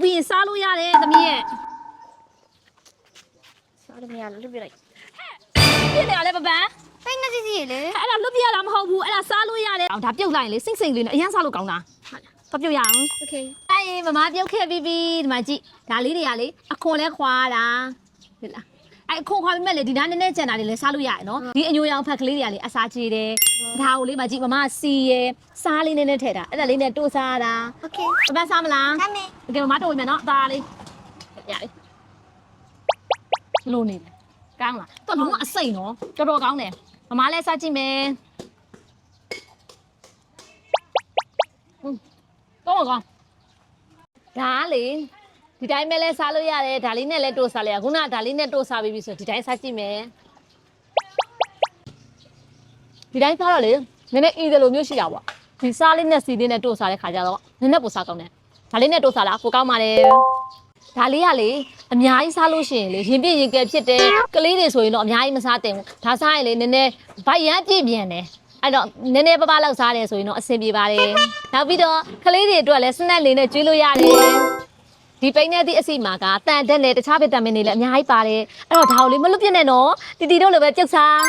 ပြီးရင်စားလို့ရတယ်သမီးရဲ့စားလို့မရလို့လွတ်ပြလိုက်ပြည့်နေရလဲပပန်းဖိတ်နေစီစီလေအဲ့ဒါလွတ်ပြရတာမဟုတ်ဘူးအဲ့ဒါစားလို့ရတယ်ဒါပြုတ်လိုက်ရင်လေစိတ်လေးနဲ့အရန်စားလို့ကောင်းတာတော့ပြုတ်ရအောင် โอเคအေးမမပြုတ်ခဲ့ပြီးဒီမှာကြည့်ဒါလေးတွေကလေအခွန်လဲခွာတာဟုတ်လားအဲ့အခွန်ခွာပြီးမဲ့လေဒီနားနည်းနည်းကြံတာတွေလည်းစားလို့ရတယ်နော်ဒီအညိုရောင်ဖက်ကလေးတွေကလေအစားချေတယ်ဒါကိုလေးမကြည့်မမစီရယ်စားလေးနည်းနည်းထည့်တာအဲ့ဒါလေးနဲ့တိုးစားတာโอเคပပန်းစားမလားစားမယ်โอเคမမတိုးဝင်မယ်နော်သားလေးရလေလို့နေတယ်ကောင်းလားတော့လုံးဝအစိမ့်နော်တော်တော်ကောင်းတယ်မမလည်းစားကြည့်မယ်ကောင်းကောင်းဒါလေဒီတိုင်းပဲလဲစားလို့ရတယ်ဒါလေးနဲ့လဲတိုးစားလိုက်ရခုနကဒါလေးနဲ့တိုးစားပြီးပြီဆိုဒီတိုင်းစားကြည့်မယ်ဒီတိုင်းစားတော့လေနည်းနည်းအေးတယ်လို့မျိုးရှိတာပေါ့ဒီစားလေးနဲ့စီလေးနဲ့တိုးစားတဲ့ခါကျတော့နည်းနည်းပိုစားကောင်းတယ်ဒါလေးနဲ့တိုးစားလားကိုကောင်းပါတယ်ဒါလေးကလေအများကြီးစားလို့ရှိရင်လေရင်ပြည့်ရင်ကဲဖြစ်တယ်ကလေးတွေဆိုရင်တော့အများကြီးမစားတင်ဘူးဒါစားရင်လေနည်းနည်းဗိုက်ရမ်းပြည့်ပြန်တယ်အဲ့တော့နည်းနည်းပါးပါးလောက်စားတယ်ဆိုရင်တော့အဆင်ပြေပါတယ်နောက်ပြီးတော့ကလေးတွေအတွက်လည်းစနက်လေးနဲ့ကျွေးလို့ရတယ်ဒီပိန်းနဲ့ဒီအစီမှာကတန်တက်နဲ့တခြားဗီတာမင်တွေလည်းအများကြီးပါတယ်အဲ့တော့ဒါကိုလေမလွတ်ပြနဲ့နော်တီတီတို့လိုပဲပြုတ်စား